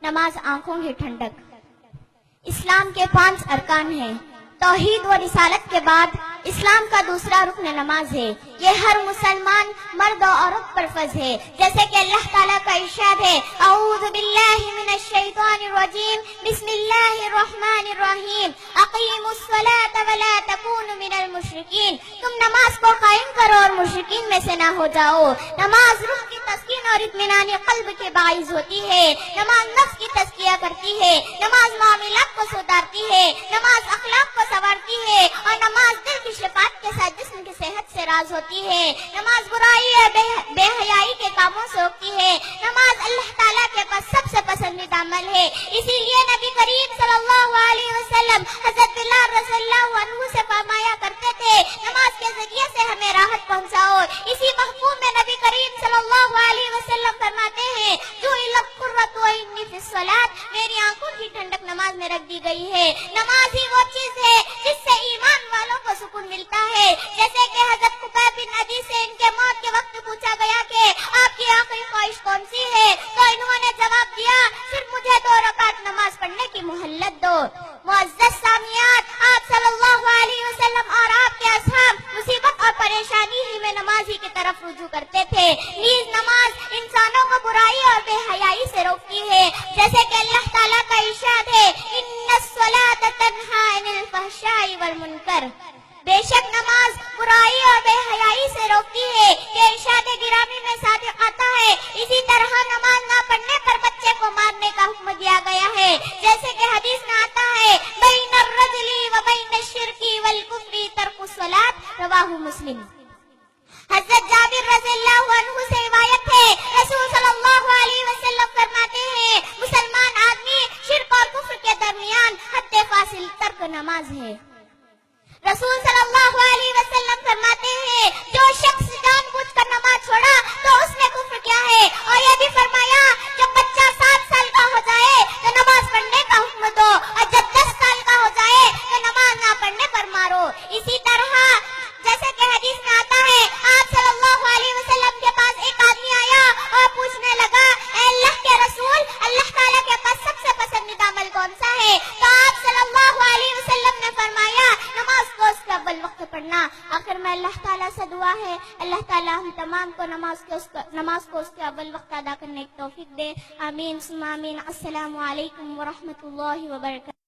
نماز آنکھوں کی ٹھنڈک۔ اسلام کے 5 ارکان ہیں۔ توحید و رسالت کے بعد اسلام کا دوسرا رکن نماز ہے۔ یہ ہر مسلمان مرد و عورت پر فرض ہے، جیسے کہ اللہ تعالیٰ کا ارشاد ہے، اعوذ باللہ من الشیطان الرجیم، بسم اللہ الرحمن الرحیم، اقیموا الصلاة ولا تکونوا من المشرکین۔ تم نماز کو قائم کرو اور مشرکین میں سے نہ ہو جاؤ۔ نماز روح کی تسکین اور اطمینان قلب کے باعث ہوتی ہے۔ نماز نفس کی تزکیہ کرتی ہے۔ نماز معاملات کو سدھارتی ہے۔ نماز اخلاق کو سنوارتی ہے اور نماز دل کی شفاعت کے ساتھ جسم کی صحت سے راز ہوتی ہے۔ نماز برائی اور بے حیائی کے کاموں سے روکتی ہے۔ نماز اللہ تعالیٰ کے پاس سب سے پسندیدہ عمل ہے، اسی لیے نبی کریم صلی اللہ علیہ وسلم حضرت بلال رضی اللہ عنہ سے فرمایا کرتے تھے، نماز کے ذریعے سے ہمیں راحت پہنچاؤ۔ اسی مفہوم میں نبی کریم صلی اللہ علیہ وسلم فرماتے ہیں، جعلت قرۃ عینی فی الصلاۃ، میری آنکھوں کی ٹھنڈک نماز میں رکھ دی گئی ہے۔ نماز ہی وہ چیز ہے جس سے ایمان والوں کو سکون ملتا ہے، جیسے کہ حضرت قبیب بن عدی سے ان کے موت کے وقت پوچھا گیا کہ آپ کی آخری خواہش کون سی ہے، تو انہوں نے جواب دیا، صرف مجھے 2 رکعت نماز پڑھنے کی مہلت دو۔ معزز سامعین، آپ صلی اللہ علیہ وسلم اور آپ کے اصحاب مصیبت اور پریشانی ہی میں نماز ہی کی طرف رجوع کرتے تھے۔ نیز نماز انسانوں کو برائی اور بے حیائی سے روکتی ہے، جیسے کہ اللہ تعالیٰ کا ارشاد ہے، ان الصلاۃ تنہی عن الفحشاء والمنکر، بے شک نماز برائی اور بے حیائی سے روکتی ہے۔ یہ ارشاد گرامی میں صادق آتا ہے۔ اسی طرح نماز نہ پڑھنے پر بچے کو مارنے کا حکم دیا گیا ہے، جیسے کہ حدیث میں آتا ہے، بین الرجل و بین الشرک والکفر ترک الصلاۃ، رواہ مسلم۔ حضرت جابر رضی اللہ عنہ سے روایت ہے، رسول صلی اللہ علیہ وسلم فرماتے ہیں، مسلمان آدمی شرک اور کفر کے درمیان حد فاصل ترک نماز ہے۔ رسول صلی اللہ علیہ وسلم فرماتے ہیں، جو شخص جان بوجھ کر نماز چھوڑا تو اس نے کفر کیا ہے، اور یہ بھی فرمایا، جب بچہ 7 سال کا ہو جائے تو نماز پڑھنے کا حکم دو، اور جب 10 سال کا ہو جائے تو نماز نہ پڑھنے پر مارو۔ اسی طرح جیسے کہ حدیث میں آتا ہے، آپ صلی اللہ علیہ وسلم کے پاس ایک آدمی آیا اور پوچھنے لگا، اے اللہ کے رسول، اللہ تعالیٰ کے پاس سب سے پسندیدہ عمل کون سا ہے؟ تو آپ صلی اللہ علیہ وسلم نے فرمایا، نماز کو اس کے اول وقت پڑھنا۔ آخر میں اللہ تعالیٰ سے دعا ہے، اللہ تعالیٰ ہم تمام کو نماز کو اس کے اول وقت ادا کرنے کی توفیق دے۔ آمین ثم آمین۔ السلام علیکم ورحمۃ اللہ وبرکاتہ۔